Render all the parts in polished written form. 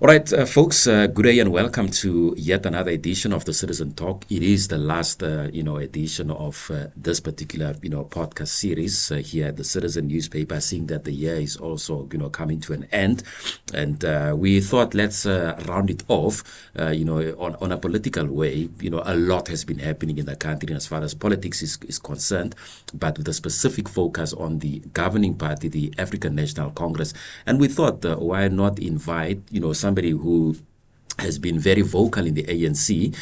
All right, folks, good day and welcome to yet another edition of the Citizen Talk. It is the last, edition of this particular, podcast series here at the Citizen newspaper, seeing that the year is also, coming to an end. And we thought let's round it off, on a political way. A lot has been happening in the country as far as politics is concerned, but with a specific focus on the governing party, the African National Congress. And we thought, why not invite, somebody who has been very vocal in the ANC.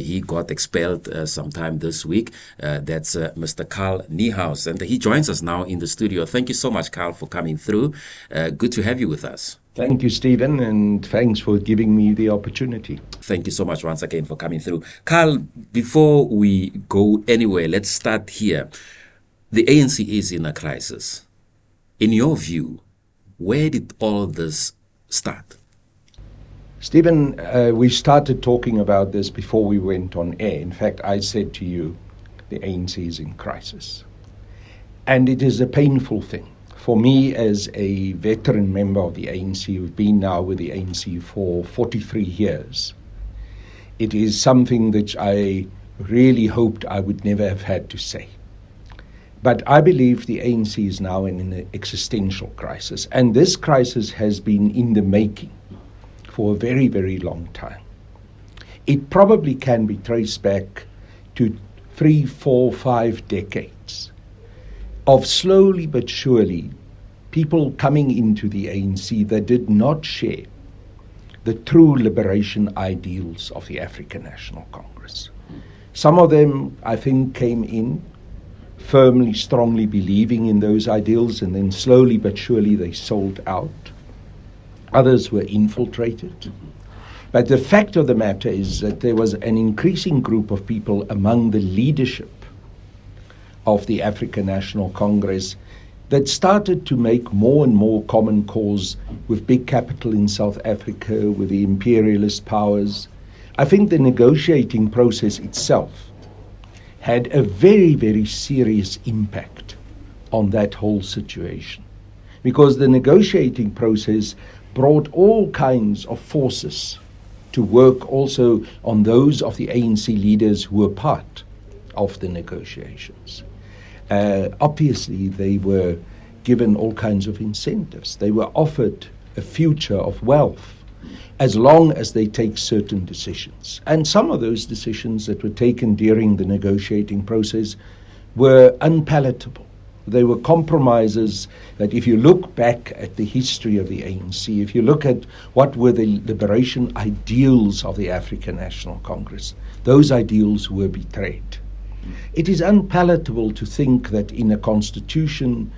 He got expelled sometime this week. That's Mr. Carl Niehaus. And he joins us now in the studio. Thank you so much, Carl, for coming through. Good to have you with us. Thank you, Stephen, and thanks for giving me the opportunity. Thank you so much once again for coming through. Carl, before we go anywhere, let's start here. The ANC is in a crisis. In your view, where did all this start? Stephen, we started talking about this before we went on air. In fact, I said to you, the ANC is in crisis. And it is a painful thing. For me, as a veteran member of the ANC, who've been now with the ANC for 43 years, it is something that I really hoped I would never have had to say. But I believe the ANC is now in an existential crisis. And this crisis has been in the making for a very, very long time. It probably can be traced back to 3, 4, 5 decades of slowly but surely people coming into the ANC that did not share the true liberation ideals of the African National Congress. Some of them, I think, came in firmly, strongly believing in those ideals, and then slowly but surely they sold out. Others were infiltrated. But the fact of the matter is that there was an increasing group of people among the leadership of the African National Congress that started to make more and more common cause with big capital in South Africa, with the imperialist powers. I think the negotiating process itself had a very, very serious impact on that whole situation, because the negotiating process brought all kinds of forces to work also on those of the ANC leaders who were part of the negotiations. Obviously, they were given all kinds of incentives. They were offered a future of wealth as long as they take certain decisions. And some of those decisions that were taken during the negotiating process were unpalatable. They were compromises that, if you look back at the history of the ANC, if you look at what were the liberation ideals of the African National Congress, those ideals were betrayed. It is unpalatable to think that in a constitution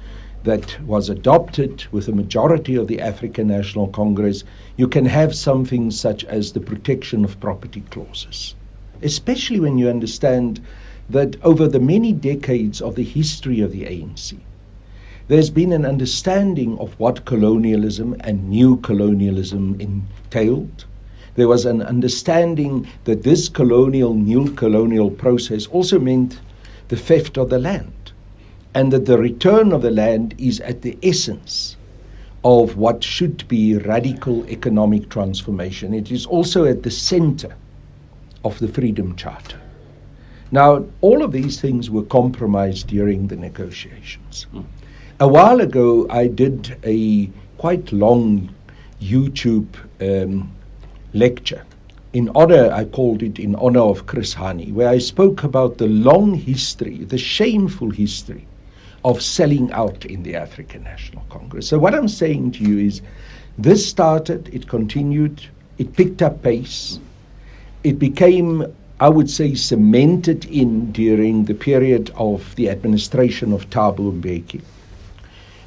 that was adopted with a majority of the African National Congress, you can have something such as the protection of property clauses, especially when you understand that over the many decades of the history of the ANC, there's been an understanding of what colonialism and new colonialism entailed. There was an understanding that this colonial, new colonial process also meant the theft of the land, and that the return of the land is at the essence of what should be radical economic transformation. It is also at the center of the Freedom Charter. Now, all of these things were compromised during the negotiations. A while ago, I did a quite long YouTube lecture. I called it In Honor of Chris Hani, where I spoke about the long history, the shameful history of selling out in the African National Congress. So what I'm saying to you is, this started, it continued, it picked up pace, it became, I would say, cemented in during the period of the administration of Thabo Mbeki,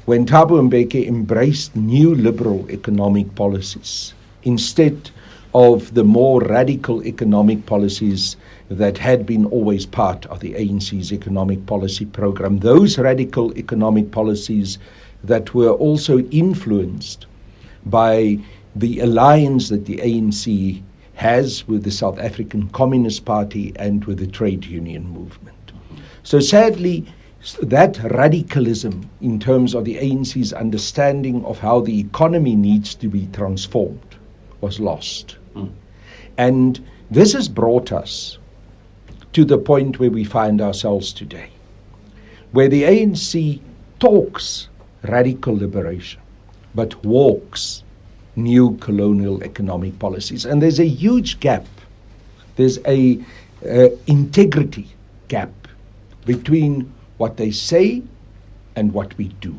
when Thabo Mbeki embraced new liberal economic policies instead of the more radical economic policies that had been always part of the ANC's economic policy program. Those radical economic policies that were also influenced by the alliance that the ANC has with the South African Communist Party and with the trade union movement. So sadly, that radicalism in terms of the ANC's understanding of how the economy needs to be transformed was lost. And this has brought us to the point where we find ourselves today, where the ANC talks radical liberation, but walks new colonial economic policies. And there's a huge gap. There's a integrity gap between what they say and what we do.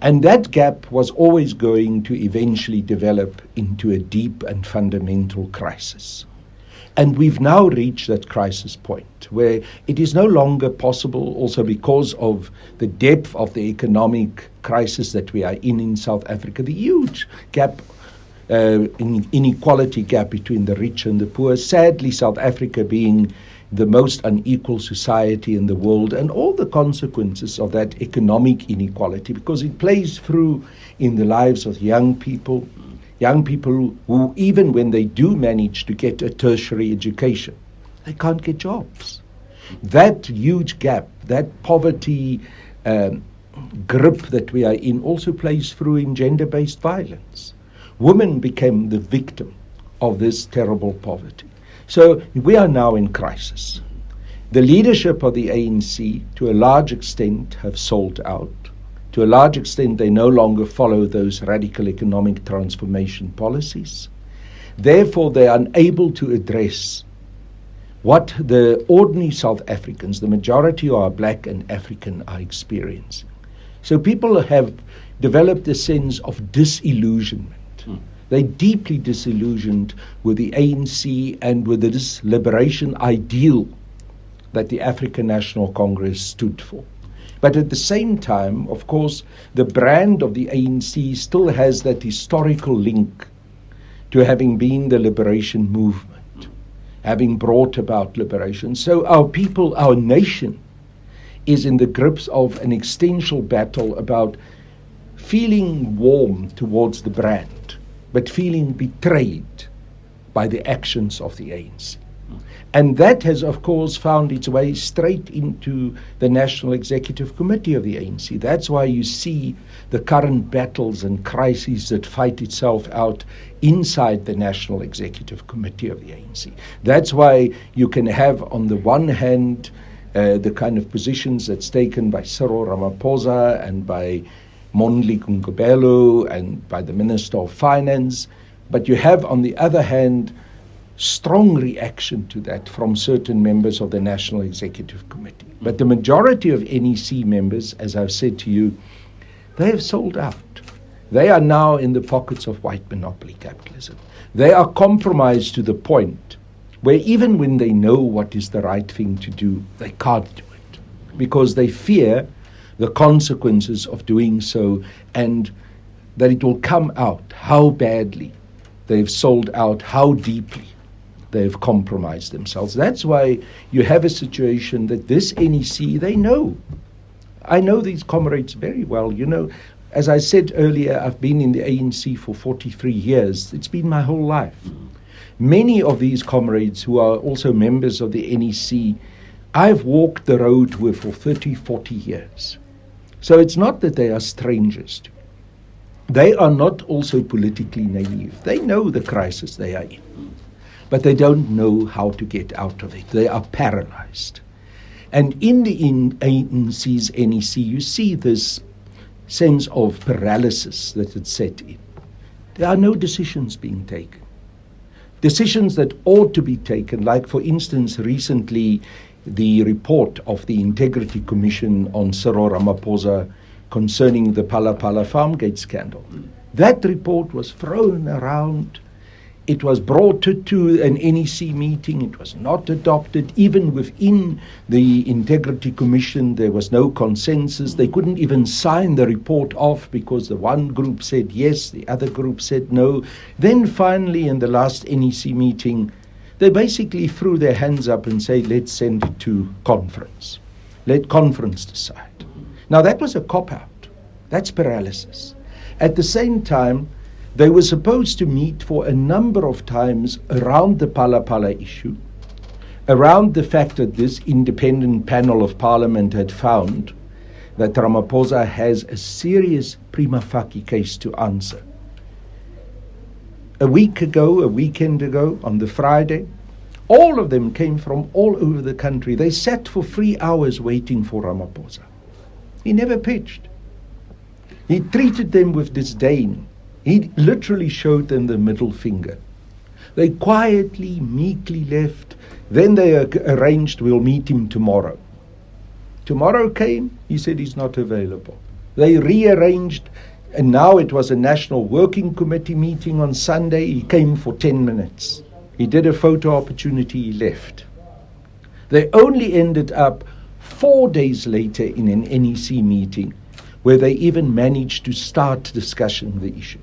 And that gap was always going to eventually develop into a deep and fundamental crisis. And we've now reached that crisis point where it is no longer possible, also because of the depth of the economic crisis that we are in South Africa, the huge gap, inequality gap between the rich and the poor. Sadly, South Africa being the most unequal society in the world, and all the consequences of that economic inequality, because it plays through in the lives of young people who, even when they do manage to get a tertiary education, they can't get jobs. That huge gap, that poverty grip that we are in, also plays through in gender-based violence. Women became the victim of this terrible poverty. So we are now in crisis. The leadership of the ANC, to a large extent, have sold out. To a large extent, they no longer follow those radical economic transformation policies. Therefore, they are unable to address what the ordinary South Africans, the majority who are black and African, are experiencing. So people have developed a sense of disillusionment. They're deeply disillusioned with the ANC and with this liberation ideal that the African National Congress stood for. But at the same time, of course, the brand of the ANC still has that historical link to having been the liberation movement, having brought about liberation. So our people, our nation, is in the grips of an existential battle about feeling warm towards the brand, but feeling betrayed by the actions of the ANC. And that has, of course, found its way straight into the National Executive Committee of the ANC. That's why you see the current battles and crises that fight itself out inside the National Executive Committee of the ANC. That's why you can have, on the one hand, the kind of positions that's taken by Cyril Ramaphosa and by Mondli Nkobelo and by the Minister of Finance, but you have, on the other hand, strong reaction to that from certain members of the National Executive Committee. But the majority of NEC members, as I've said to you, they have sold out. They are now in the pockets of white monopoly capitalism. They are compromised to the point where even when they know what is the right thing to do, they can't do it because they fear the consequences of doing so, and that it will come out how badly they've sold out, how deeply they've compromised themselves. That's why you have a situation that this NEC, they know. I know these comrades very well. You know, as I said earlier, I've been in the ANC for 43 years. It's been my whole life. Many of these comrades who are also members of the NEC, I've walked the road with for 30, 40 years. So it's not that they are strangers to me. They are not also politically naive. They know the crisis they are in, but they don't know how to get out of it. They are paralyzed. And in the ANC's NEC, you see this sense of paralysis that had set in. There are no decisions being taken. Decisions that ought to be taken, like, for instance, recently, the report of the Integrity Commission on Cyril Ramaphosa concerning the Phala Phala Farmgate scandal. That report was thrown around. It was brought to an NEC meeting. It was not adopted. Even within the Integrity Commission, there was no consensus. They couldn't even sign the report off because the one group said yes, the other group said no. Then finally, in the last NEC meeting, they basically threw their hands up and said, let's send it to conference. Let conference decide. Now, that was a cop-out. That's paralysis. At the same time, they were supposed to meet for a number of times around the Phala Phala issue, around the fact that this independent panel of parliament had found that Ramaphosa has a serious prima facie case to answer a weekend ago, on the Friday. All of them came from all over the country. They sat for 3 hours waiting for Ramaphosa. He never pitched. He treated them with disdain. He literally showed them the middle finger. They quietly, meekly left. Then they arranged, we'll meet him tomorrow. Tomorrow came, he said he's not available. They rearranged, and now it was a National Working Committee meeting on Sunday. He came for 10 minutes. He did a photo opportunity, he left. They only ended up 4 days later in an NEC meeting where they even managed to start discussing the issue.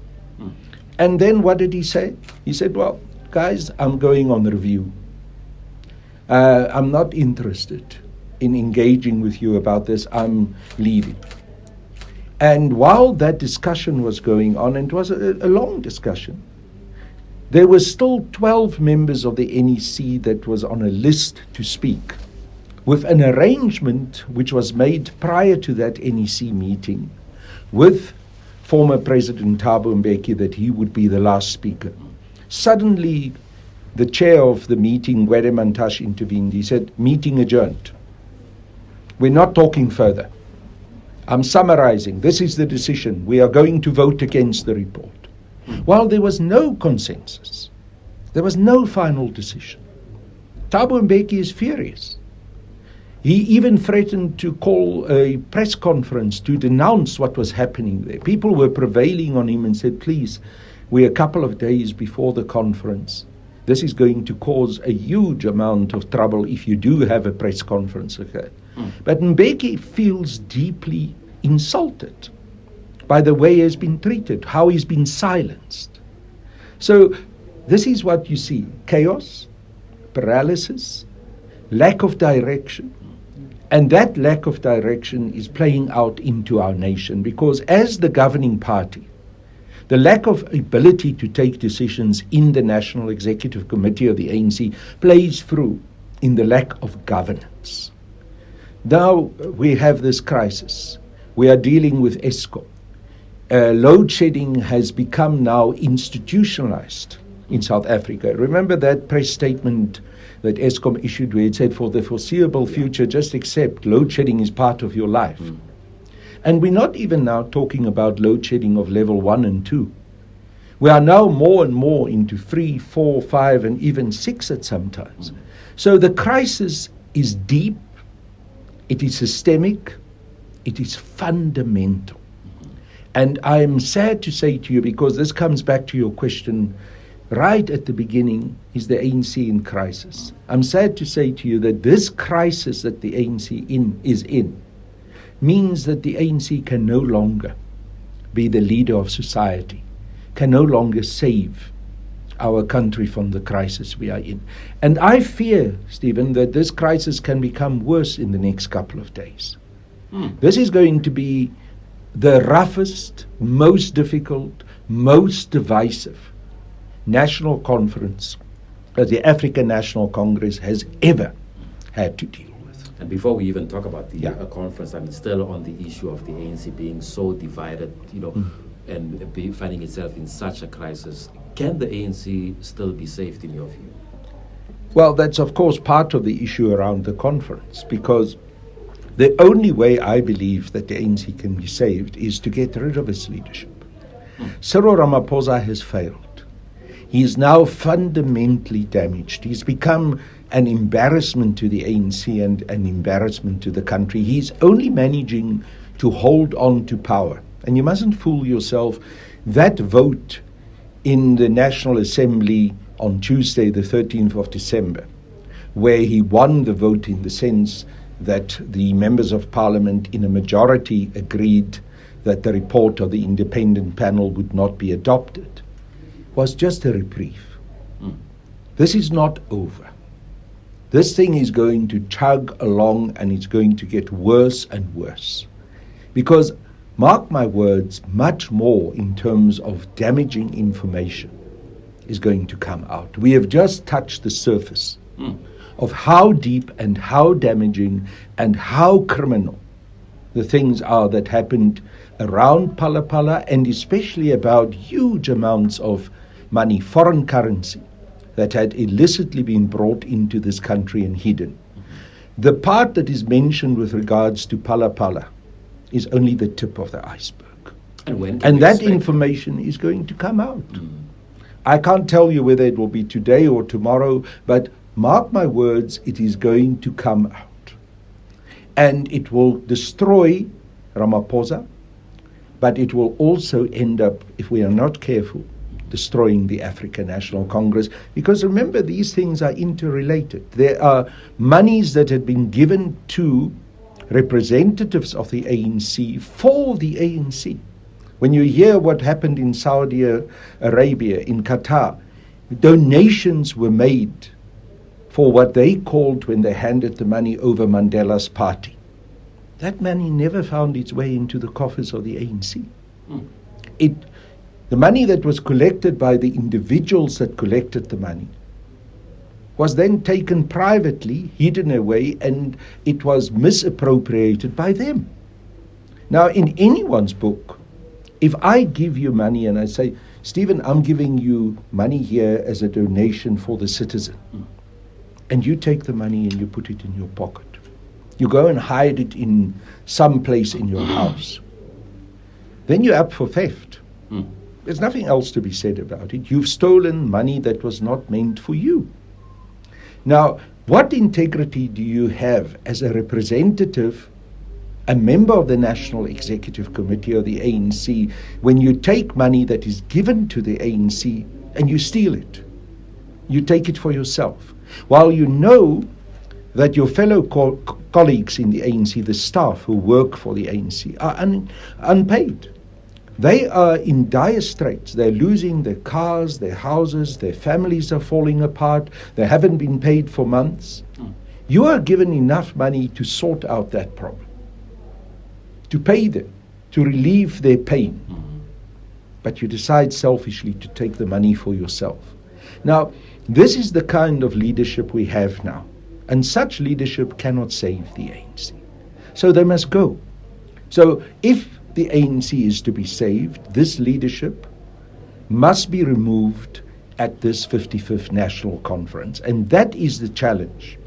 And then what did he say? He said, well, guys, I'm going on review. I'm not interested in engaging with you about this. I'm leaving. And while that discussion was going on, and it was a long discussion, there were still 12 members of the NEC that was on a list to speak, with an arrangement which was made prior to that NEC meeting with former President Thabo Mbeki that he would be the last speaker. Suddenly, the chair of the meeting, Gwede Mantashe, intervened. He said, meeting adjourned. We're not talking further. I'm summarizing. This is the decision. We are going to vote against the report. While there was no consensus, there was no final decision. Thabo Mbeki is furious. He even threatened to call a press conference to denounce what was happening there. People were prevailing on him and said, please, we're a couple of days before the conference. This is going to cause a huge amount of trouble if you do have a press conference occur. But Mbeki feels deeply insulted by the way he has been treated, how he's been silenced. So this is what you see: chaos, paralysis, lack of direction. And that lack of direction is playing out into our nation, because as the governing party, the lack of ability to take decisions in the National Executive Committee of the ANC plays through in the lack of governance. Now we have this crisis. We are dealing with Eskom. Load shedding has become now institutionalized in South Africa. Remember that press statement that Eskom issued where it said, for the foreseeable future, just accept load shedding is part of your life. And we're not even now talking about load shedding of level 1 and 2. We are now more and more into 3, 4, 5, and even 6 at some times. So the crisis is deep, it is systemic, it is fundamental. And I'm sad to say to you, because this comes back to your question right at the beginning, is the ANC in crisis? I'm sad to say to you that this crisis that the ANC is in means that the ANC can no longer be the leader of society, can no longer save our country from the crisis we are in. And I fear, Stephen, that this crisis can become worse in the next couple of days. This is going to be the roughest, most difficult, most divisive national conference that the African National Congress has ever had to deal with. And before we even talk about the conference, I mean, still on the issue of the ANC being so divided, and finding itself in such a crisis, can the ANC still be saved in your view? Well, that's of course part of the issue around the conference, because the only way I believe that the ANC can be saved is to get rid of its leadership. Cyril Ramaphosa has failed. He is now fundamentally damaged. He's become an embarrassment to the ANC and an embarrassment to the country. He's only managing to hold on to power. And you mustn't fool yourself. That vote in the National Assembly on Tuesday, the 13th of December, where he won the vote in the sense that the members of parliament in a majority agreed that the report of the independent panel would not be adopted, was just a reprieve. This is not over. This thing is going to chug along, and it's going to get worse and worse. Because, mark my words, much more in terms of damaging information is going to come out. We have just touched the surface of how deep and how damaging and how criminal the things are that happened around Phala Phala, and especially about huge amounts of money, foreign currency, that had illicitly been brought into this country and hidden. The part that is mentioned with regards to Phala Phala is only the tip of the iceberg. And that information is going to come out. I can't tell you whether it will be today or tomorrow, but mark my words, it is going to come out. And it will destroy Ramaphosa, but it will also end up, if we are not careful, destroying the African National Congress. Because remember, these things are interrelated. There are monies that had been given to representatives of the ANC for the ANC. When you hear what happened in Saudi Arabia, in Qatar, donations were made for what they called, when they handed the money over, Mandela's party. That money never found its way into the coffers of the ANC. The money that was collected by the individuals that collected the money was then taken privately, hidden away, and it was misappropriated by them. Now, in anyone's book, if I give you money and I say, Stephen, I'm giving you money here as a donation for the citizen, and you take the money and you put it in your pocket, you go and hide it in some place in your house, then you're up for theft. There's nothing else to be said about it. You've stolen money that was not meant for you. Now, what integrity do you have as a representative, a member of the National Executive Committee or the ANC, when you take money that is given to the ANC and you steal it? You take it for yourself, while you know that your fellow colleagues in the ANC, the staff who work for the ANC, are unpaid. They are in dire straits. They're losing their cars, their houses, their families are falling apart. They haven't been paid for months. You are given enough money to sort out that problem, to pay them, to relieve their pain. But you decide selfishly to take the money for yourself. Now, this is the kind of leadership we have now. And such leadership cannot save the ANC. So they must go. So if the ANC is to be saved, this leadership must be removed at this 55th National Conference. And that is the challenge.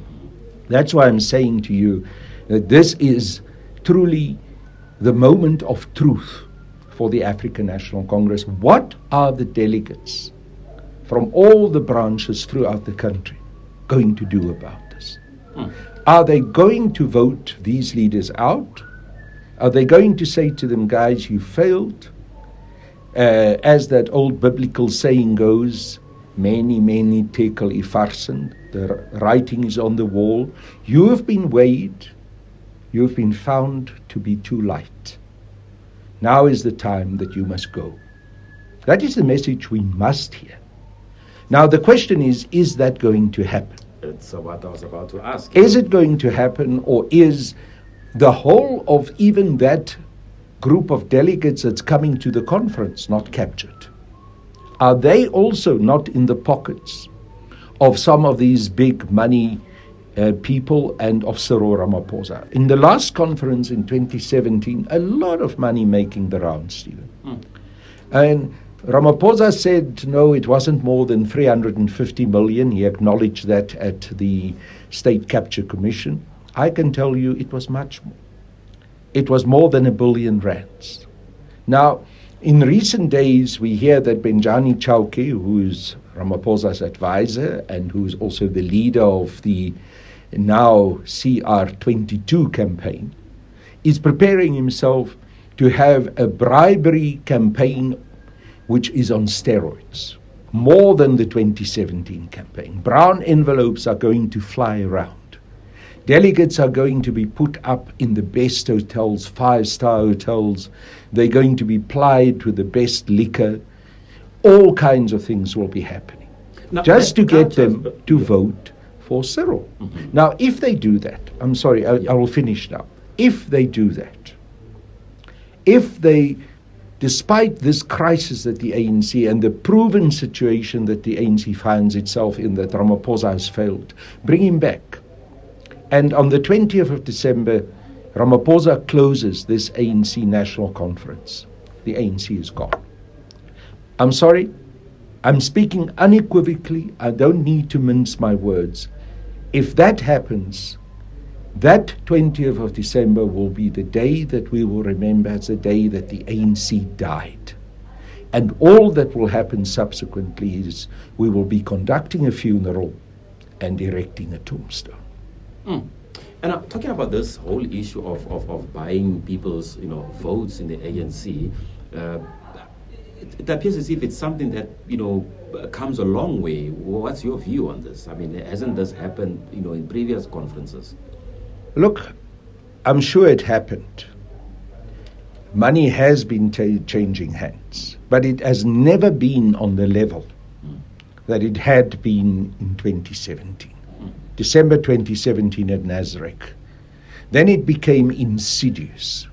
That's why I'm saying to you that this is truly the moment of truth for the African National Congress. What are the delegates from all the branches throughout the country going to do about this? Are they going to vote these leaders out? Are they going to say to them, guys, you failed? As that old biblical saying goes, many, many tekel ifarsen, the writing is on the wall. You have been weighed. You have been found to be too light. Now is the time that you must go. That is the message we must hear. Now the question is that going to happen? It's what I was about to ask. Is it going to happen, or is the whole of even that group of delegates that's coming to the conference not captured? Are they also not in the pockets of some of these big money people and of Cyril Ramaphosa? In the last conference in 2017, a lot of money making the rounds, Stephen. And Ramaphosa said, no, it wasn't more than 350 million. He acknowledged that at the State Capture Commission. I can tell you it was much more. It was more than R1 billion. Now, in recent days, we hear that Benjani Chauke, who is Ramaphosa's advisor and who is also the leader of the now CR22 campaign, is preparing himself to have a bribery campaign which is on steroids, more than the 2017 campaign. Brown envelopes are going to fly around. Delegates are going to be put up in the best hotels, 5-star hotels. They're going to be plied with the best liquor. All kinds of things will be happening, now, just to get them to vote for Cyril. Now, if they do that, I'm sorry, I will finish now. If they do that, if they, despite this crisis that the ANC and the proven situation that the ANC finds itself in, that Ramaphosa has failed, bring him back. And on the 20th of December, Ramaphosa closes this ANC National Conference. The ANC is gone. I'm sorry, I'm speaking unequivocally. I don't need to mince my words. If that happens, that 20th of December will be the day that we will remember as the day that the ANC died. And all that will happen subsequently is we will be conducting a funeral and erecting a tombstone. And I'm talking about this whole issue of buying people's votes in the ANC. It appears as if it's something that comes a long way. What's your view on this? I mean, hasn't this happened in previous conferences? Look, I'm sure it happened. Money has been changing hands, but it has never been on the level that it had been in 2017. December 2017 at Nasrec. Then it became insidious.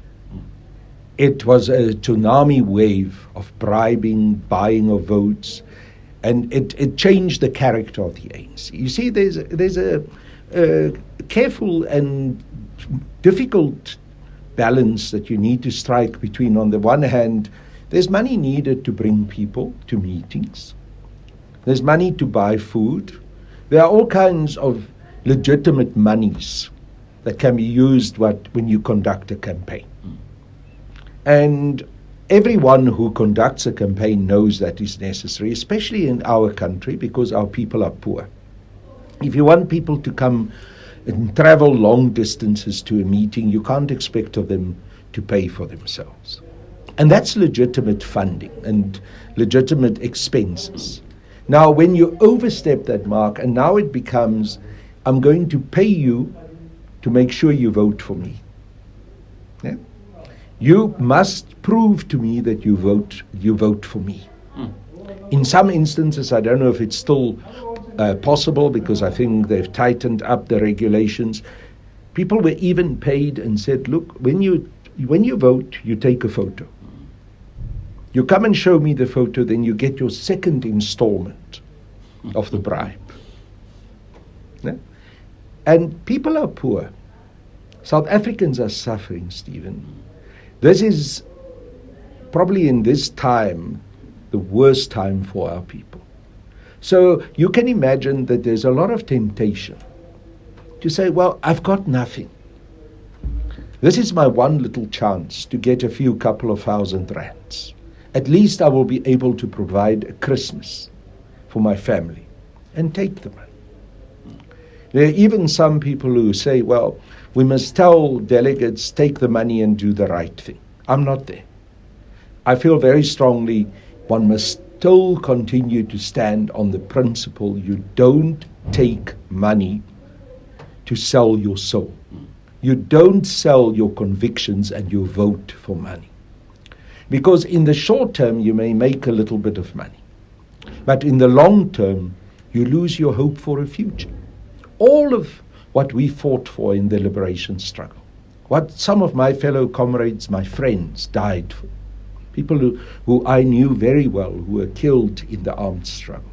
It was a tsunami wave of bribing, buying of votes, and it changed the character of the ANC. You see, there's a careful and difficult balance that you need to strike between, on the one hand, there's money needed to bring people to meetings. There's money to buy food. There are all kinds of legitimate monies that can be used when you conduct a campaign. And everyone who conducts a campaign knows that is necessary, especially in our country, because our people are poor. If you want people to come and travel long distances to a meeting, you can't expect of them to pay for themselves. And that's legitimate funding and legitimate expenses. Now, when you overstep that mark, and now it becomes, I'm going to pay you to make sure you vote for me. Yeah? You must prove to me that you vote for me. In some instances, I don't know if it's still possible, because I think they've tightened up the regulations. People were even paid and said, look, when you vote, you take a photo. You come and show me the photo, then you get your second installment of the bribe. Yeah? And people are poor. South Africans are suffering, Stephen. This is probably in this time the worst time for our people. So you can imagine that there's a lot of temptation to say, well, I've got nothing. This is my one little chance to get a few couple of thousand rands. At least I will be able to provide a Christmas for my family, and take the money. There are even some people who say, well, we must tell delegates, take the money and do the right thing. I'm not there. I feel very strongly one must still continue to stand on the principle you don't take money to sell your soul. You don't sell your convictions and your vote for money. Because in the short term, you may make a little bit of money. But in the long term, you lose your hope for a future. All of what we fought for in the liberation struggle, what some of my fellow comrades, my friends, died for, people who I knew very well, who were killed in the armed struggle,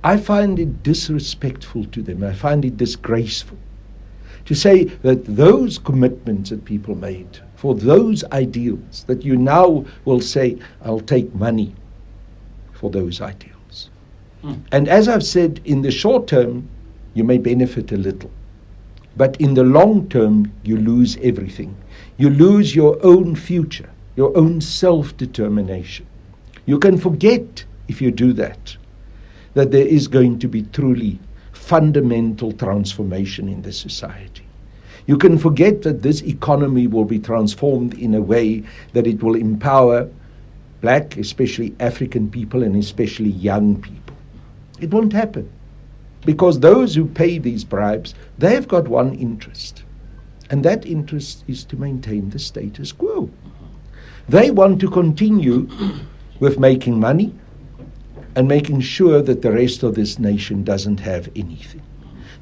I find it disrespectful to them. I find it disgraceful to say that those commitments that people made for those ideals, that you now will say, I'll take money for those ideals. And as I've said, in the short term, you may benefit a little. But in the long term, you lose everything. You lose your own future, your own self-determination. You can forget, if you do that there is going to be truly fundamental transformation in this society. You can forget that this economy will be transformed in a way that it will empower black, especially African people, and especially young people. It won't happen. Because those who pay these bribes, they've got one interest. And that interest is to maintain the status quo. They want to continue with making money and making sure that the rest of this nation doesn't have anything.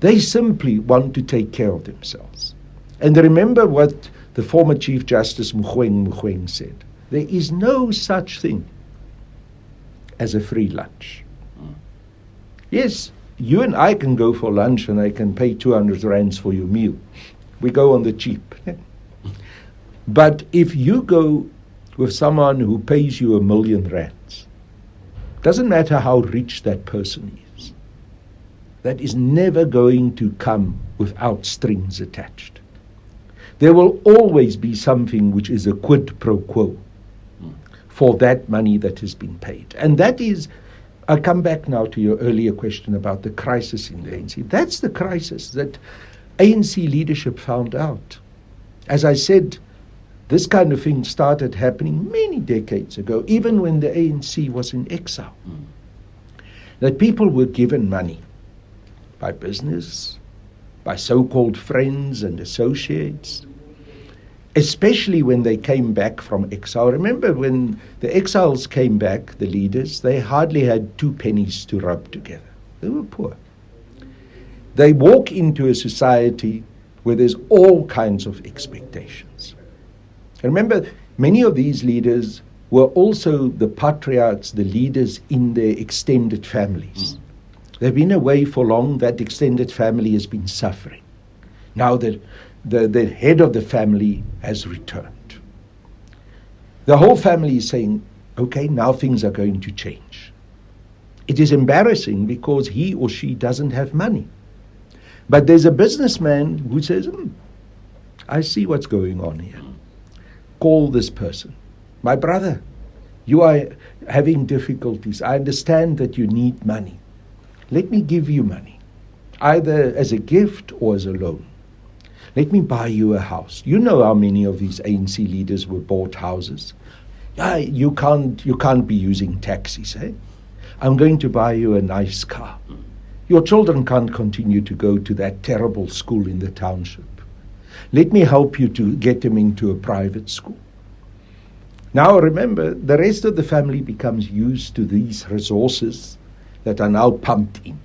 They simply want to take care of themselves. And remember what the former Chief Justice Mogoeng said. There is no such thing as a free lunch. Yes, you and I can go for lunch and I can pay 200 rands for your meal. We go on the cheap. But if you go with someone who pays you R1 million, Doesn't matter how rich that person is. That is never going to come without strings attached. There will always be something which is a quid pro quo for that money that has been paid. And that is, I come back now to your earlier question about the crisis in the ANC. That's the crisis that ANC leadership found out. As I said, this kind of thing started happening many decades ago, even when the ANC was in exile. That people were given money by business, by so-called friends and associates, especially when they came back from exile. Remember, when the exiles came back, the leaders, they hardly had 2 pennies to rub together. They were poor. They walk into a society where there's all kinds of expectations. Remember, many of these leaders were also the patriarchs, the leaders in their extended families. They've been away for long. That extended family has been suffering. Now that the head of the family has returned, the whole family is saying, okay, now things are going to change. It is embarrassing because he or she doesn't have money. But there's a businessman who says, I see what's going on here. Call this person. My brother, you are having difficulties. I understand that you need money. Let me give you money, either as a gift or as a loan. Let me buy you a house. You know how many of these ANC leaders were bought houses. You can't be using taxis, eh? I'm going to buy you a nice car. Your children can't continue to go to that terrible school in the township. Let me help you to get them into a private school. Now remember, the rest of the family becomes used to these resources that are now pumped in.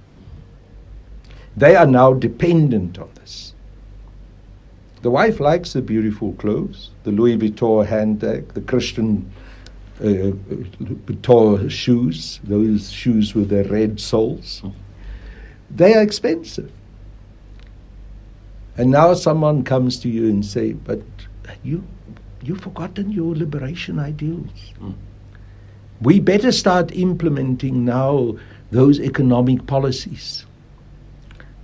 They are now dependent on this. The wife likes the beautiful clothes, the Louis Vuitton handbag, the Christian Vuitton shoes, those shoes with the red soles. They are expensive. And now someone comes to you and say, but you've forgotten your liberation ideals. We better start implementing now those economic policies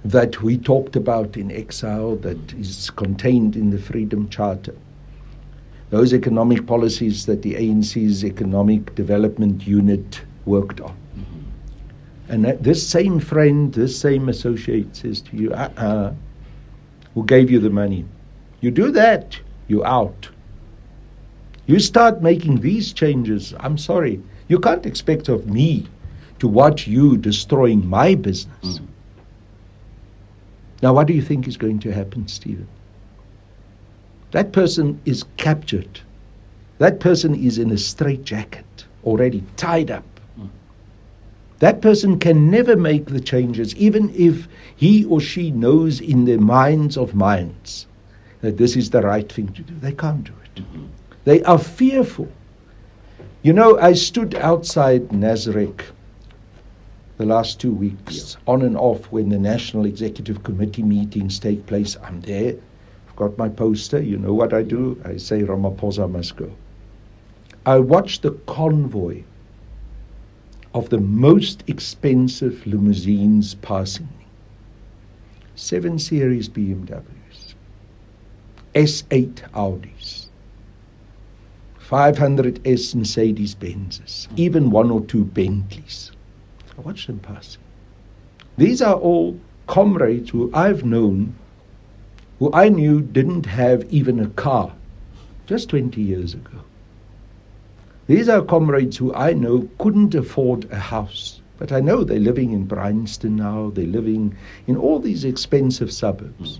that we talked about in exile, that is contained in the Freedom Charter. Those economic policies that the ANC's Economic Development Unit worked on. And this same friend, this same associate says to you, who gave you the money, you do that, you're out. You start making these changes, I'm sorry, you can't expect of me to watch you destroying my business. Now, what do you think is going to happen, Stephen? That person is captured. That person is in a straitjacket, already tied up. That person can never make the changes, even if he or she knows in their minds of minds that this is the right thing to do. They can't do it. They are fearful. You know, I stood outside Nazareth the last 2 weeks, on and off, when the National Executive Committee meetings take place. I'm there. I've got my poster. You know what I do? I say Ramaphosa must go. I watched the convoy of the most expensive limousines passing me. 7 Series BMWs, S8 Audis, 500S Mercedes-Benzes, even 1 or 2 Bentleys. I watched them passing. These are all comrades who I've known, who I knew didn't have even a car just 20 years ago. These are comrades who I know couldn't afford a house. But I know they're living in Bryanston now. They're living in all these expensive suburbs.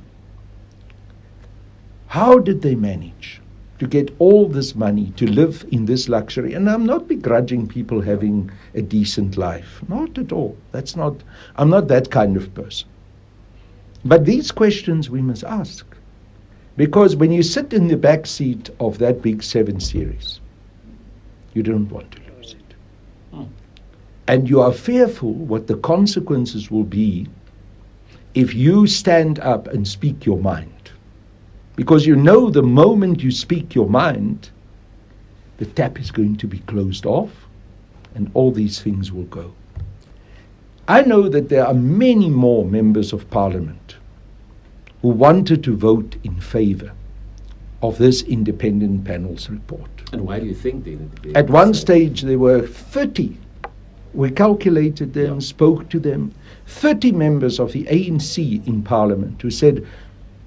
How did they manage to get all this money to live in this luxury? And I'm not begrudging people having a decent life. Not at all. I'm not that kind of person. But these questions we must ask. Because when you sit in the back seat of that big 7 Series, you don't want to lose it. And you are fearful what the consequences will be if you stand up and speak your mind. Because you know the moment you speak your mind, the tap is going to be closed off and all these things will go. I know that there are many more members of Parliament who wanted to vote in favour of this independent panel's report. And why do you think they At one stage there were 30. We calculated them, spoke to them. 30 members of the ANC in Parliament who said,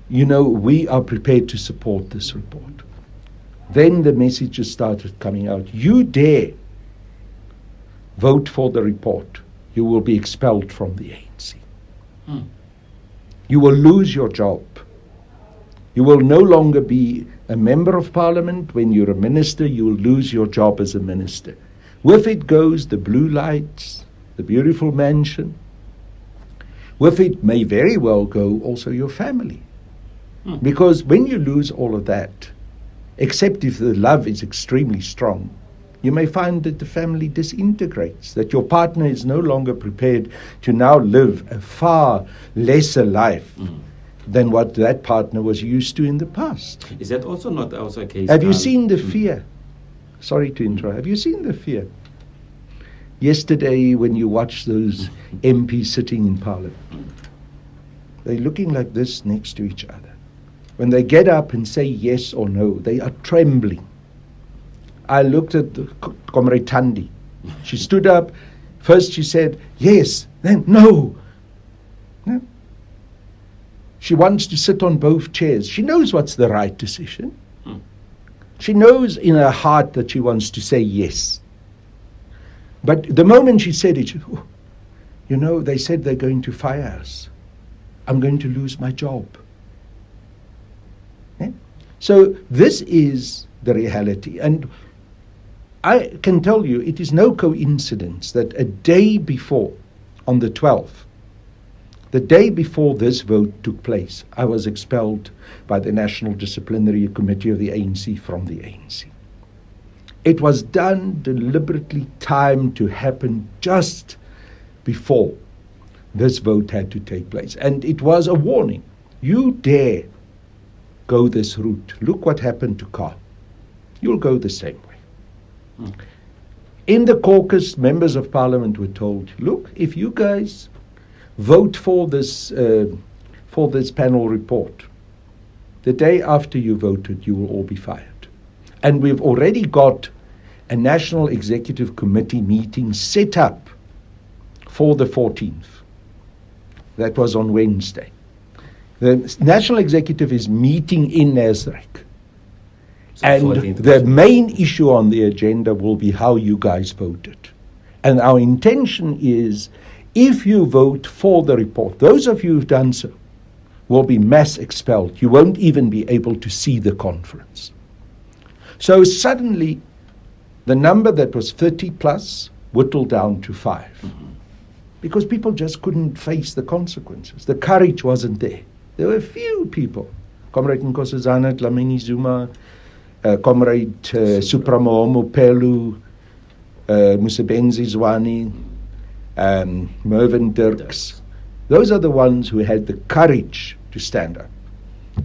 we are prepared to support this report. Then the messages started coming out. You dare vote for the report, you will be expelled from the ANC. You will lose your job. You will no longer be a member of Parliament. When you're a minister, you will lose your job as a minister. With it goes the blue lights, the beautiful mansion. With it may very well go also your family. Because when you lose all of that, except if the love is extremely strong, you may find that the family disintegrates, that your partner is no longer prepared to now live a far lesser life than what that partner was used to in the past. Is that also not also a case? Have you seen the fear? Sorry to interrupt. Have you seen the fear? Yesterday, when you watch those MPs sitting in Parliament, they're looking like this next to each other. When they get up and say yes or no, they are trembling. I looked at Comrade Thandi. She stood up. First she said yes, then no. She wants to sit on both chairs. She knows what's the right decision. She knows in her heart that she wants to say yes. But the moment she said it, they said they're going to fire us. I'm going to lose my job. So this is the reality. And I can tell you, it is no coincidence that a day before, on the 12th, the day before this vote took place, I was expelled by the National Disciplinary Committee of the ANC from the ANC. It was done deliberately, timed to happen just before this vote had to take place. And it was a warning. You dare go this route. Look what happened to Carl. You'll go the same way. In the caucus, members of Parliament were told, look, if you guys vote for this panel report, the day after you voted, you will all be fired. And we've already got a National Executive Committee meeting set up for the 14th. That was on Wednesday. The National Executive is meeting in Nasrec. And the main issue on the agenda will be how you guys voted. And our intention is, if you vote for the report, those of you who've done so will be mass expelled. You won't even be able to see the conference. So suddenly, the number that was 30 plus whittled down to 5. Because people just couldn't face the consequences. The courage wasn't there. There were few people. Comrade Nkosazana Dlamini Zuma, Comrade Supramohomo Pelu, Musebenzi Zwane, Mervyn Dirks. Those are the ones who had the courage to stand up.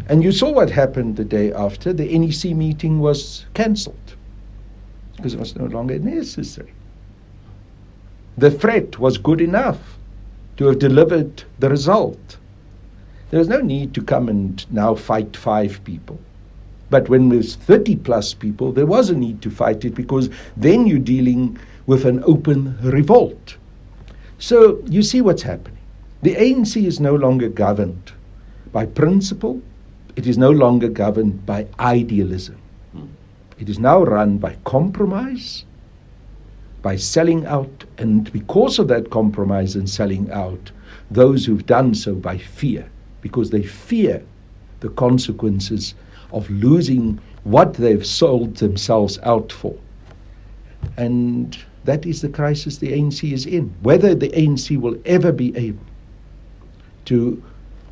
And you saw what happened the day after. The NEC meeting was cancelled because it was no longer necessary. The threat was good enough to have delivered the result. There was no need to come and now fight 5 people. But when there's 30 plus people, there was a need to fight it, because then you're dealing with an open revolt. So you see what's happening. The ANC is no longer governed by principle. It is no longer governed by idealism. It is now run by compromise, by selling out, and because of that compromise and selling out, those who've done so by fear, because they fear the consequences of losing what they've sold themselves out for. And that is the crisis the ANC is in. Whether the ANC will ever be able to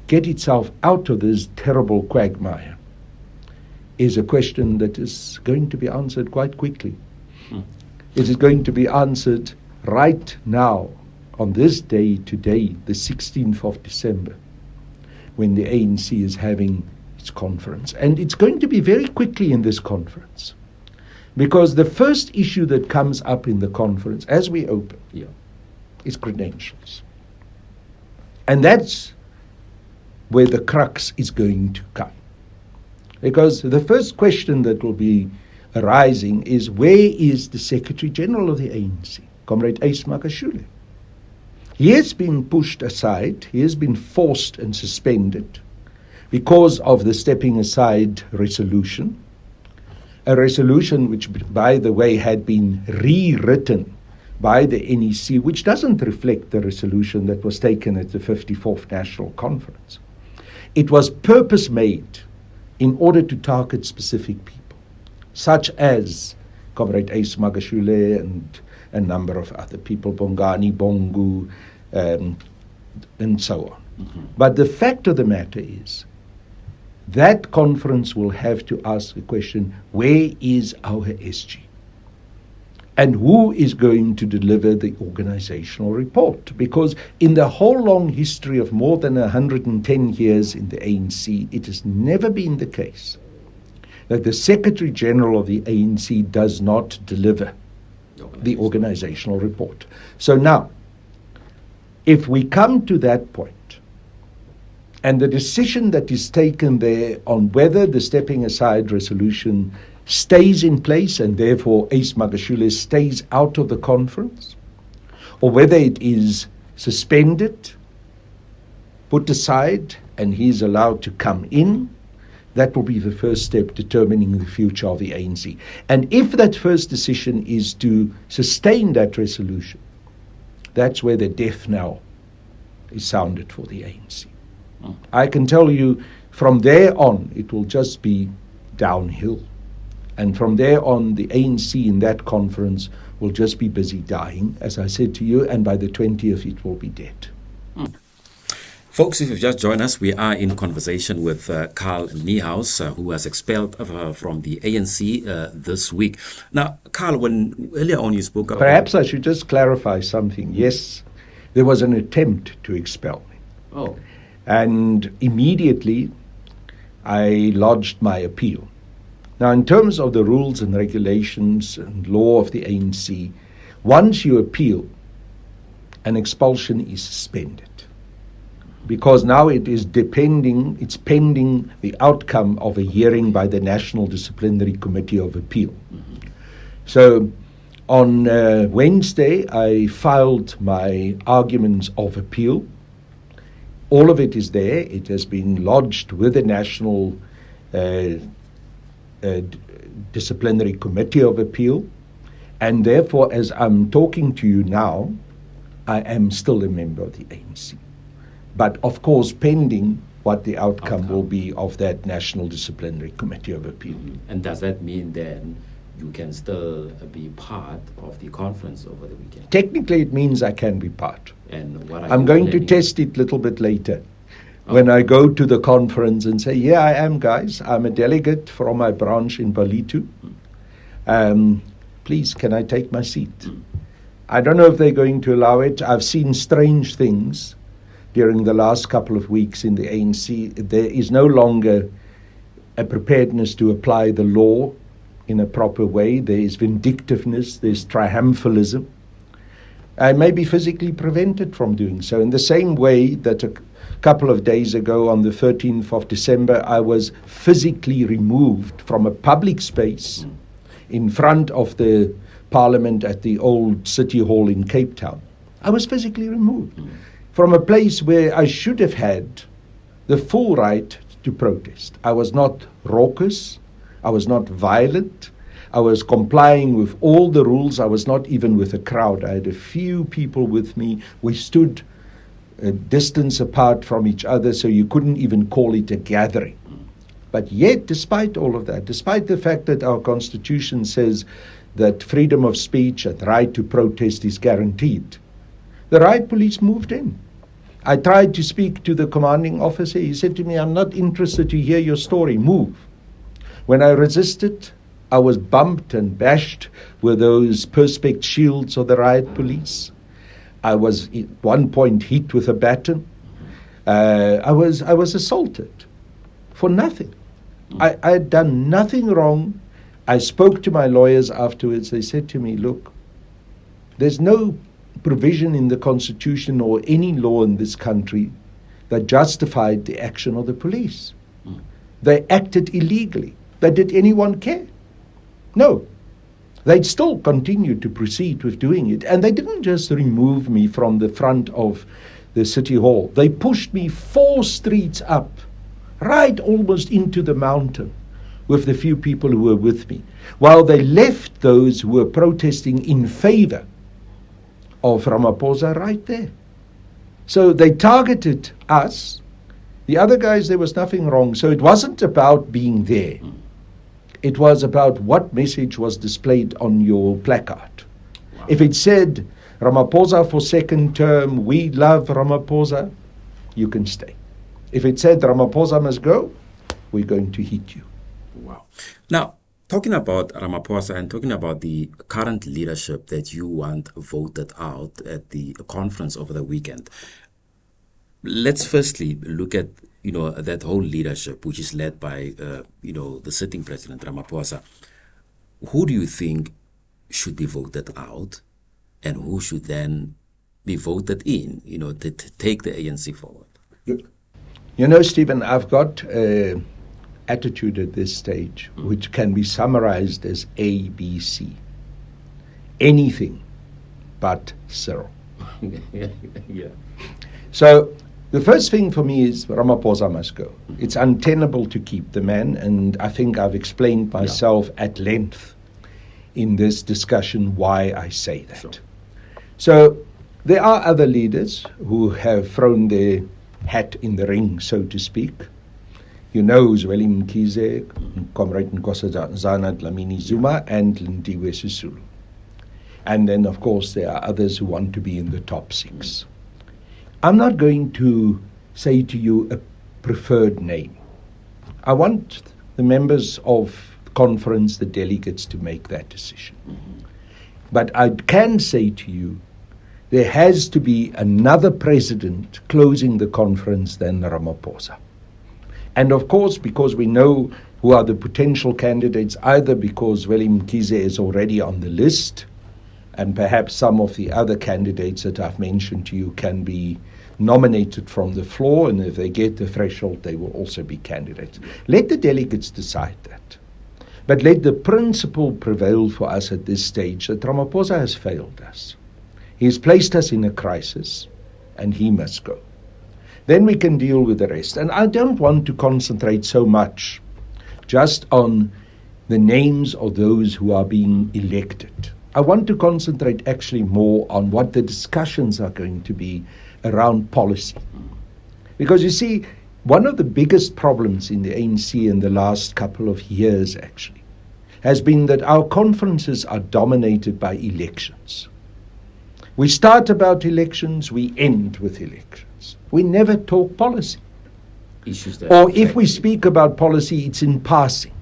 get itself out of this terrible quagmire is a question that is going to be answered quite quickly. It is going to be answered right now, on this day today, the 16th of December, when the ANC is having its conference. And it's going to be very quickly in this conference, Because the first issue that comes up in the conference as we open is credentials. And that's where the crux is going to come. Because the first question that will be arising is, where is the Secretary General of the ANC, Comrade Ace Magashule? He has been pushed aside, he has been forced and suspended because of the stepping aside resolution, a resolution which, by the way, had been rewritten by the NEC, which doesn't reflect the resolution that was taken at the 54th National Conference. It was purpose-made in order to target specific people, such as Comrade Ace Magashule and a number of other people, Bongani, Bongu, and so on. Mm-hmm. But the fact of the matter is, that conference will have to ask the question, where is our SG? And who is going to deliver the organizational report? Because in the whole long history of more than 110 years in the ANC, it has never been the case that the Secretary General of the ANC does not deliver the organizational report. So now, if we come to that point, and the decision that is taken there on whether the stepping aside resolution stays in place and therefore Ace Magashule stays out of the conference, or whether it is suspended, put aside, and he is allowed to come in, that will be the first step determining the future of the ANC. And if that first decision is to sustain that resolution, that's where the death knell is sounded for the ANC. I can tell you from there on, it will just be downhill. And from there on, the ANC in that conference will just be busy dying, as I said to you, and by the 20th, it will be dead. Folks, if you've just joined us, we are in conversation with Carl Niehaus, who was expelled from the ANC this week. Now, Carl, when earlier on you spoke about... Perhaps I should just clarify something. Yes, there was an attempt to expel me. Oh. And immediately, I lodged my appeal. Now, in terms of the rules and regulations and law of the ANC, once you appeal, an expulsion is suspended. Because now it's pending the outcome of a hearing by the National Disciplinary Committee of Appeal. Mm-hmm. So on Wednesday, I filed my arguments of appeal. All of it is there. It has been lodged with the National Disciplinary Committee of Appeal. And therefore, as I'm talking to you now, I am still a member of the ANC. But of course, pending what the outcome will be of that National Disciplinary Committee of Appeal. Mm-hmm. And does that mean then you can still be part of the conference over the weekend? Technically, it means I can be part. And what I'm going to test it a little bit later. When I go to the conference and say, yeah, I am, guys. I'm a delegate from my branch in Balitu. Please, can I take my seat? I don't know if they're going to allow it. I've seen strange things during the last couple of weeks in the ANC. There is no longer a preparedness to apply the law in a proper way. There is vindictiveness. There's triumphalism. I may be physically prevented from doing so, in the same way that a couple of days ago, on the 13th of December, I was physically removed from a public space in front of the Parliament at the old City Hall in Cape Town. I was physically removed from a place where I should have had the full right to protest. I was not raucous. I was not violent. I was complying with all the rules. I was not even with a crowd. I had a few people with me. We stood a distance apart from each other, so you couldn't even call it a gathering. But yet, despite all of that, despite the fact that our Constitution says that freedom of speech and right to protest is guaranteed, the riot police moved in. I tried to speak to the commanding officer. He said to me, I'm not interested to hear your story. Move. When I resisted, I was bumped and bashed with those perspex shields of the riot police. I was at one point hit with a baton. I was assaulted for nothing. I had done nothing wrong. I spoke to my lawyers afterwards. They said to me, look, there's no provision in the Constitution or any law in this country that justified the action of the police. They acted illegally. But did anyone care? No. They'd still continued to proceed with doing it. And they didn't just remove me from the front of the city hall. They pushed me 4 streets up, right almost into the mountain, with the few people who were with me, while they left those who were protesting in favor of Ramaphosa right there. So they targeted us. The other guys, there was nothing wrong. So it wasn't about being there. It was about what message was displayed on your placard. Wow. If it said, Ramaphosa for second term, we love Ramaphosa, you can stay. If it said Ramaphosa must go, we're going to hit you. Wow. Now, talking about Ramaphosa and talking about the current leadership that you want voted out at the conference over the weekend, let's firstly look at, that whole leadership, which is led by, the sitting president, Ramaphosa. Who do you think should be voted out and who should then be voted in, to take the ANC forward? Stephen, I've got attitude at this stage, which can be summarized as ABC. Anything but Cyril. Yeah. So the first thing for me is Ramaphosa must go. It's untenable to keep the man, and I think I've explained myself at length in this discussion why I say that. Sure. So there are other leaders who have thrown their hat in the ring, so to speak. Zweli Mkhize, Comrade Nkosazana Dlamini Zuma, and Lindiwe Sisulu. And then, of course, there are others who want to be in the top 6. I'm not going to say to you a preferred name. I want the members of the conference, the delegates, to make that decision. But I can say to you, there has to be another president closing the conference than Ramaphosa. And of course, because we know who are the potential candidates, either because Zweli Mkhize is already on the list, and perhaps some of the other candidates that I've mentioned to you can be nominated from the floor, and if they get the threshold, they will also be candidates. Let the delegates decide that. But let the principle prevail for us at this stage that Ramaphosa has failed us. He has placed us in a crisis, and he must go. Then we can deal with the rest. And I don't want to concentrate so much just on the names of those who are being elected. I want to concentrate actually more on what the discussions are going to be around policy. Because you see, one of the biggest problems in the ANC in the last couple of years actually has been that our conferences are dominated by elections. We start about elections, we end with elections. We never talk policy. Or if we speak about policy, it's in passing.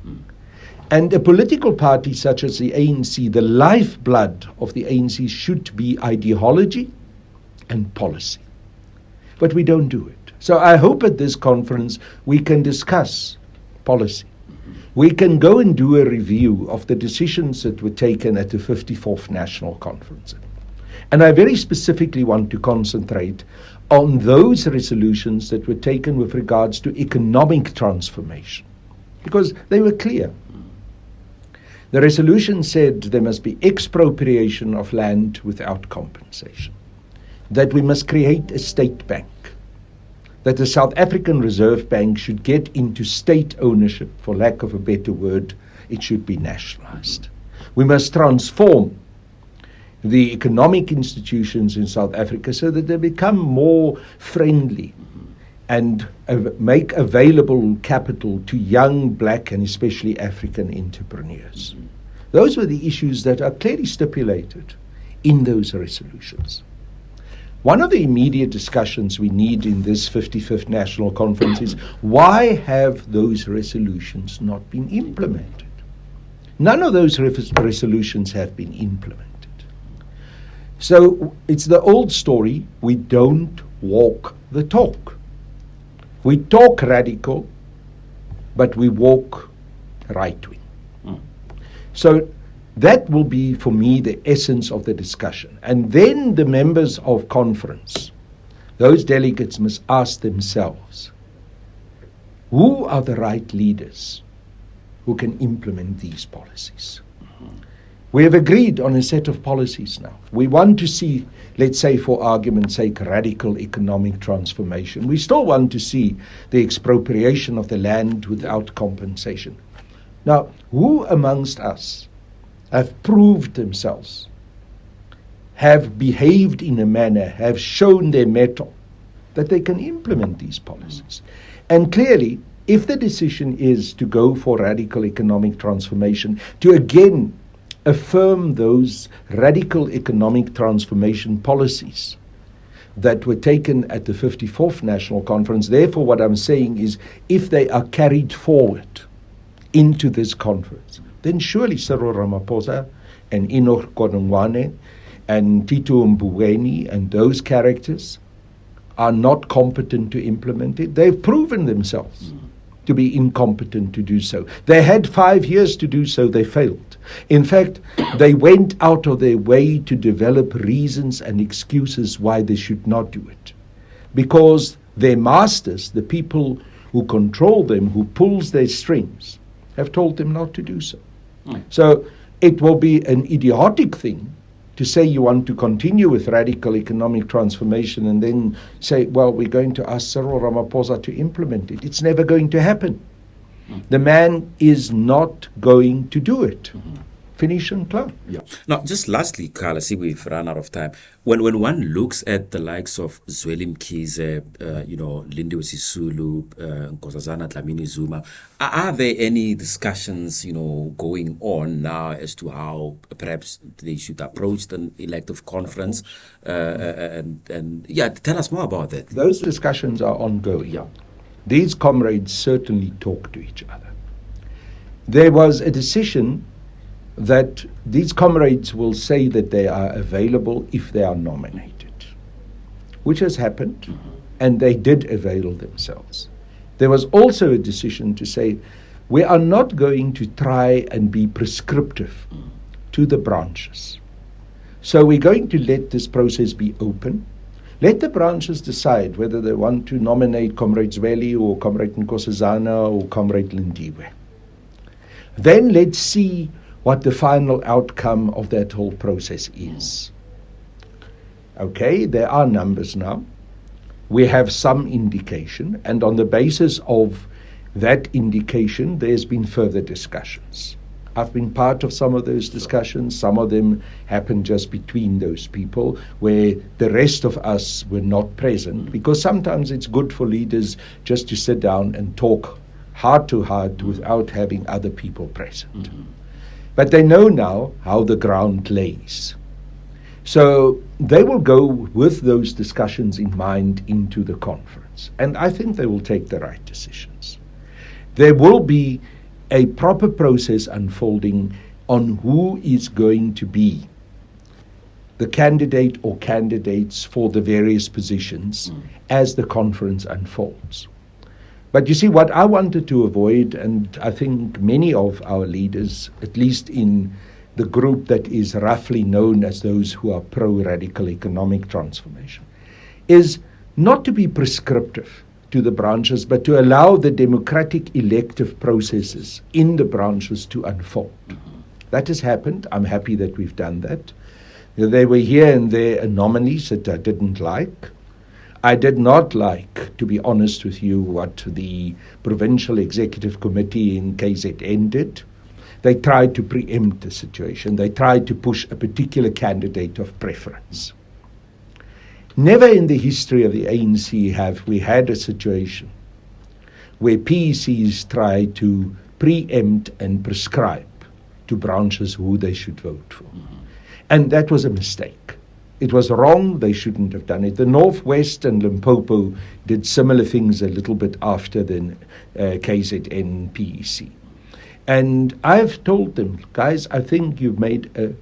And a political party such as the ANC, the lifeblood of the ANC should be ideology and policy. But we don't do it. So I hope at this conference we can discuss policy. We can go and do a review of the decisions that were taken at the 54th National Conference. And I very specifically want to concentrate on those resolutions that were taken with regards to economic transformation, because they were clear. The resolution said there must be expropriation of land without compensation, that we must create a state bank, that the South African Reserve Bank should get into state ownership, for lack of a better word, it should be nationalized. We must transform the economic institutions in South Africa so that they become more friendly and make available capital to young black and especially African entrepreneurs. Those were the issues that are clearly stipulated in those resolutions. One of the immediate discussions we need in this 55th National Conference is why have those resolutions not been implemented? None of those resolutions have been implemented. So it's the old story, we don't walk the talk. We talk radical, but we walk right-wing. So that will be, for me, the essence of the discussion. And then the members of conference, those delegates must ask themselves, who are the right leaders who can implement these policies? We have agreed on a set of policies now. We want to see, let's say for argument's sake, radical economic transformation. We still want to see the expropriation of the land without compensation. Now, who amongst us have proved themselves, have behaved in a manner, have shown their mettle, that they can implement these policies? And clearly, if the decision is to go for radical economic transformation, to again affirm those radical economic transformation policies that were taken at the 54th National Conference, therefore what I'm saying is, if they are carried forward into this conference, then surely Cyril Ramaphosa and Enoch Godongwana and Tito Mboweni and those characters are not competent to implement it. They've proven themselves to be incompetent to do so. They had 5 years to do so, they failed. In fact, they went out of their way to develop reasons and excuses why they should not do it. Because their masters, the people who control them, who pulls their strings, have told them not to do so. So it will be an idiotic thing to say you want to continue with radical economic transformation and then say, well, we're going to ask Cyril Ramaphosa to implement it. It's never going to happen. The man is not going to do it. Finish and close. Yeah. Now, just lastly, Carl, I see we've run out of time. When one looks at the likes of Zweli Mkhize, Lindiwe Sisulu, Nkosazana Dlamini Zuma, are there any discussions, going on now as to how perhaps they should approach the elective conference? Tell us more about that. Those discussions are ongoing. Yeah. These comrades certainly talk to each other. There was a decision that these comrades will say that they are available if they are nominated, which has happened, and they did avail themselves. There was also a decision to say, we are not going to try and be prescriptive to the branches. So we're going to let this process be open. Let the branches decide whether they want to nominate Comrade Zweli or Comrade Nkosazana or Comrade Lindiwe. Then let's see what the final outcome of that whole process is. Okay, there are numbers now. We have some indication, and on the basis of that indication, there's been further discussions. I've been part of some of those discussions. Some of them happened just between those people, where the rest of us were not present, because sometimes it's good for leaders just to sit down and talk heart to heart without having other people present. But they know now how the ground lays. So they will go with those discussions in mind into the conference. And I think they will take the right decisions. There will be a proper process unfolding on who is going to be the candidate or candidates for the various positions as the conference unfolds. But you see, what I wanted to avoid, and I think many of our leaders, at least in the group that is roughly known as those who are pro-radical economic transformation, is not to be prescriptive to the branches, but to allow the democratic elective processes in the branches to unfold. That has happened. I'm happy that we've done that. There were here and there anomalies that I didn't like. I did not like, to be honest with you, what the Provincial Executive Committee in KZN did. They tried to preempt the situation. They tried to push a particular candidate of preference. Never in the history of the ANC have we had a situation where PECs try to preempt and prescribe to branches who they should vote for. And that was a mistake. It was wrong. They shouldn't have done it. The Northwest and Limpopo did similar things a little bit after the KZN PEC. And I've told them, guys, I think you've made a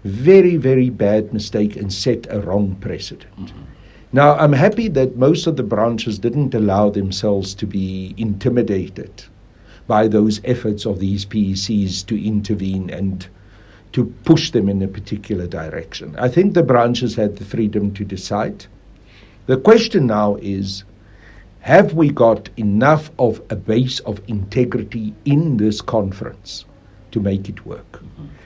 very, very bad mistake and set a wrong precedent. Now, I'm happy that most of the branches didn't allow themselves to be intimidated by those efforts of these PECs to intervene and to push them in a particular direction. I think the branches had the freedom to decide. The question now is, have we got enough of a base of integrity in this conference to make it work?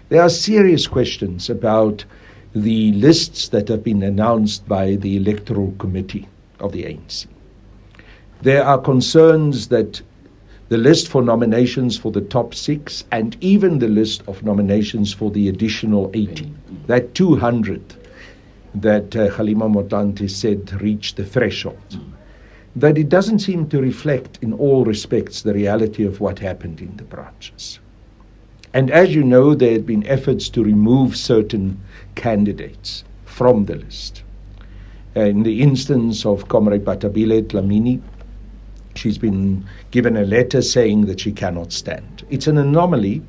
There are serious questions about the lists that have been announced by the Electoral Committee of the ANC. There are concerns that the list for nominations for the top 6 and even the list of nominations for the additional 80, that 200 that Kgalema Motlanthe said reached the threshold, that it doesn't seem to reflect in all respects the reality of what happened in the branches. And as you know, there had been efforts to remove certain candidates from the list. In the instance of Comrade Batabile Dlamini, she's been given a letter saying that she cannot stand. It's an anomaly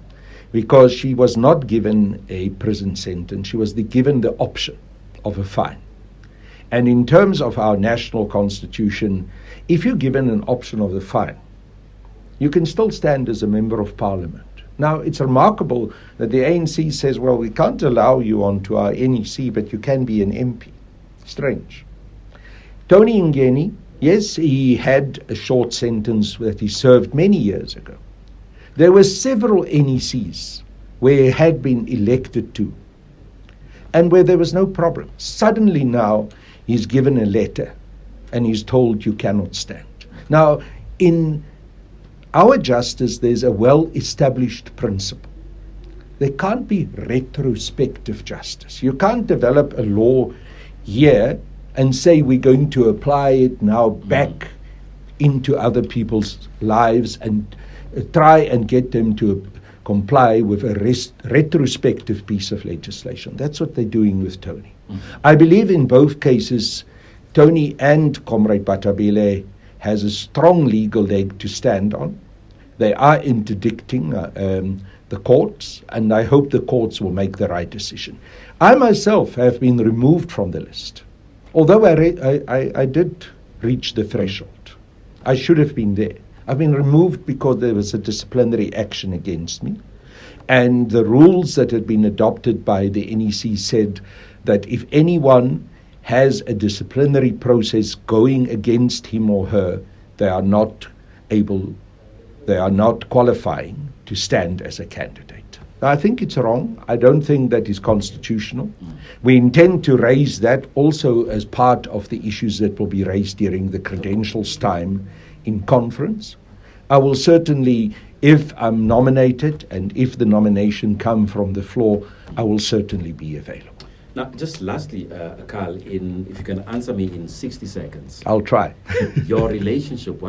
because she was not given a prison sentence. She was given the option of a fine. And in terms of our national constitution, if you're given an option of the fine, you can still stand as a member of parliament. Now, it's remarkable that the ANC says, well, we can't allow you onto our NEC, but you can be an MP. Strange. Tony Ngeni, yes, he had a short sentence that he served many years ago. There were several NECs where he had been elected to and where there was no problem. Suddenly now, he's given a letter and he's told you cannot stand. Now, in our justice, there's a well-established principle. There can't be retrospective justice. You can't develop a law here and say we're going to apply it now back into other people's lives and try and get them to comply with a retrospective piece of legislation. That's what they're doing with Tony. I believe in both cases, Tony and Comrade Batabile has a strong legal leg to stand on. They are interdicting the courts, and I hope the courts will make the right decision. I myself have been removed from the list. Although I did reach the threshold, I should have been there. I've been removed because there was a disciplinary action against me. And the rules that had been adopted by the NEC said that if anyone has a disciplinary process going against him or her, they are not qualifying to stand as a candidate. I think it's wrong. I don't think that is constitutional. We intend to raise that also as part of the issues that will be raised during the credentials time in conference. I will certainly, if I'm nominated and if the nomination come from the floor, I will certainly be available. Now, just lastly, Carl, if you can answer me in 60 seconds. I'll try. What's your relationship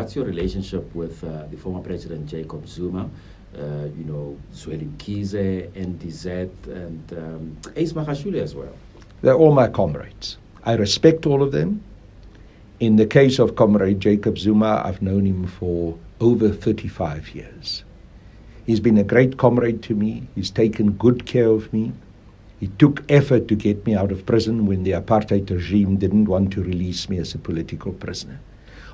with the former President Jacob Zuma, Zweli Mkhize, NDZ, and Ace Magashule as well? They're all my comrades. I respect all of them. In the case of Comrade Jacob Zuma, I've known him for over 35 years. He's been a great comrade to me. He's taken good care of me. He took effort to get me out of prison when the apartheid regime didn't want to release me as a political prisoner.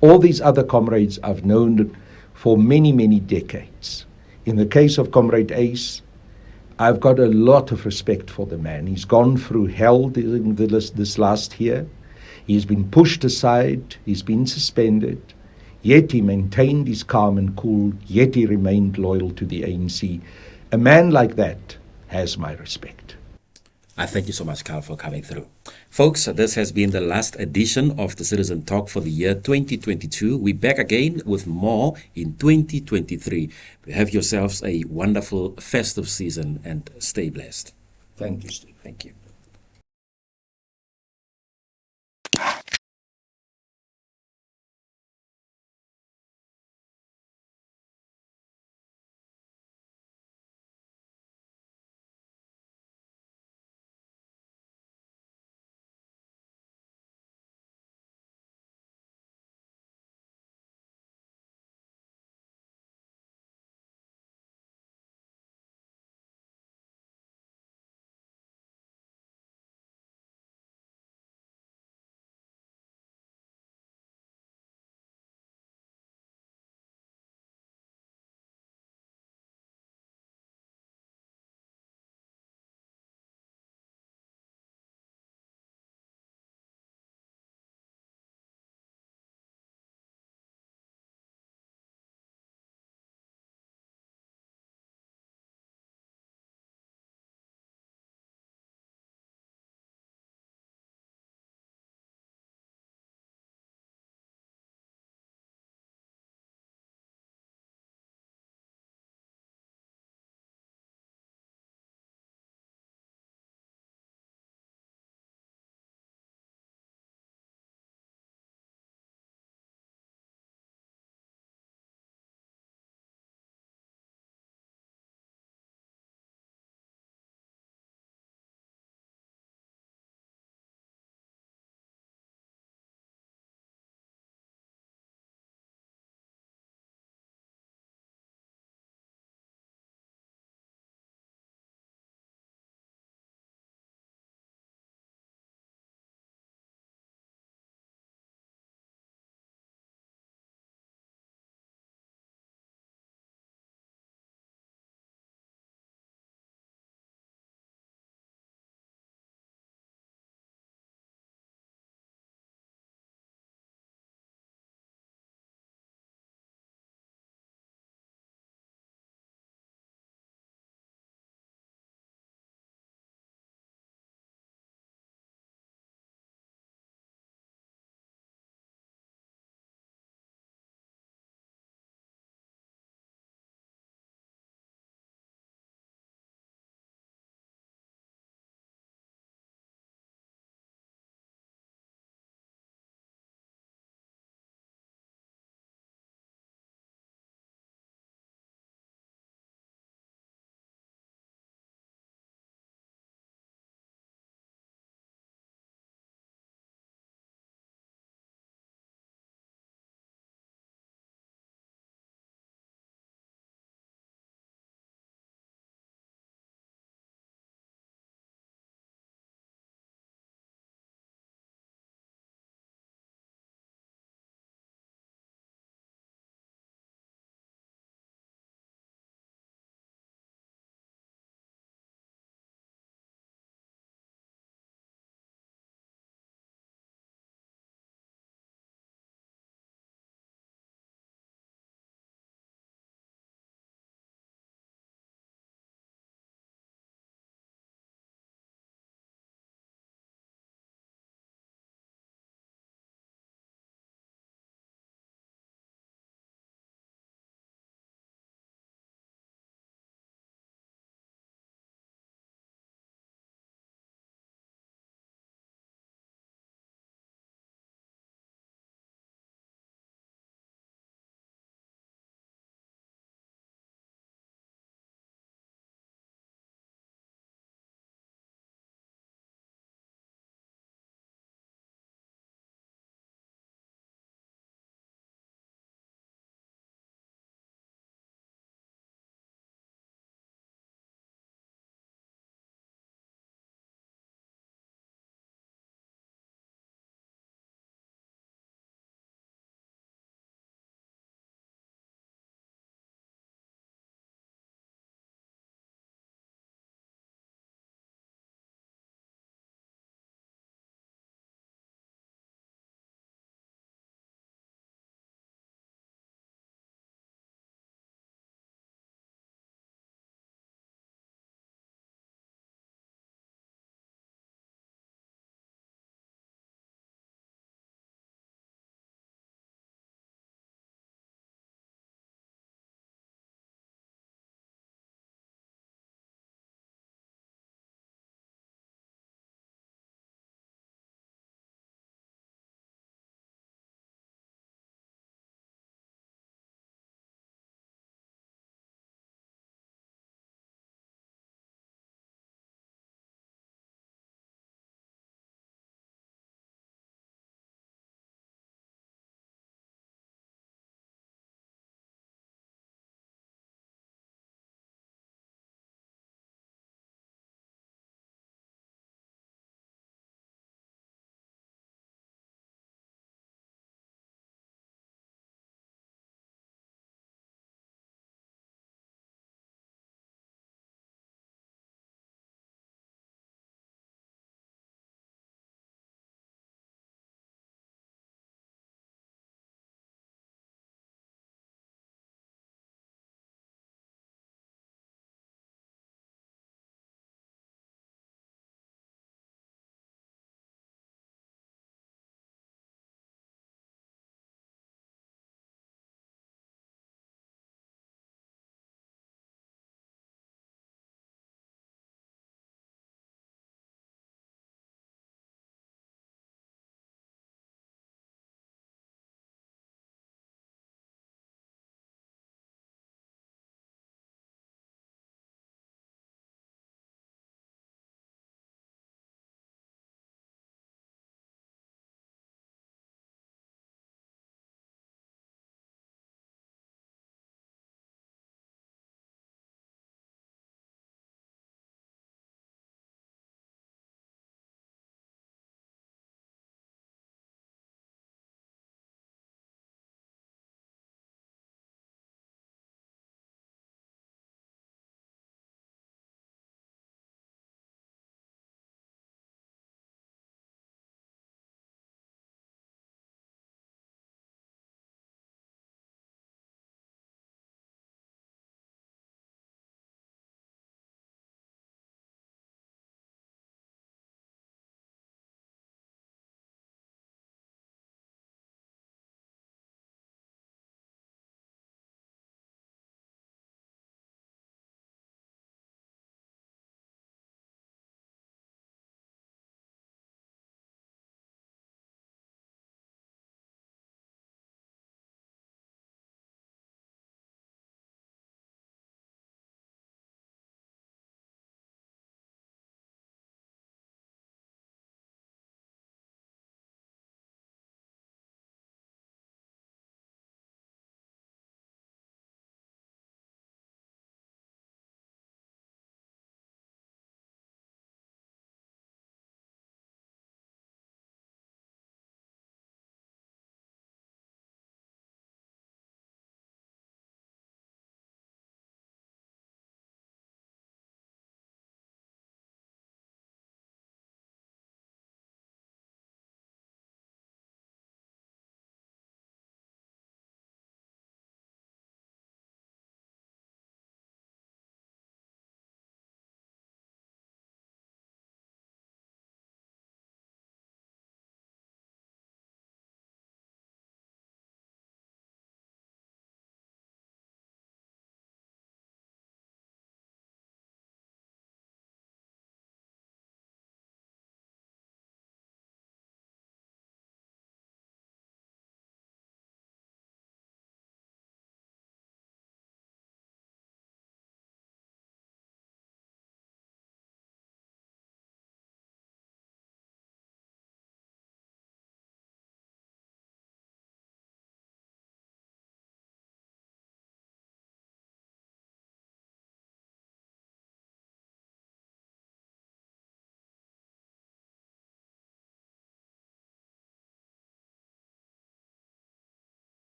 All these other comrades I've known for many, many decades. In the case of Comrade Ace, I've got a lot of respect for the man. He's gone through hell during this last year. He's been pushed aside. He's been suspended. Yet he maintained his calm and cool. Yet he remained loyal to the ANC. A man like that has my respect. I thank you so much, Carl, for coming through. Folks, this has been the last edition of the Citizen Talk for the year 2022. We're back again with more in 2023. Have yourselves a wonderful festive season and stay blessed. Thank you, Steve. Thank you.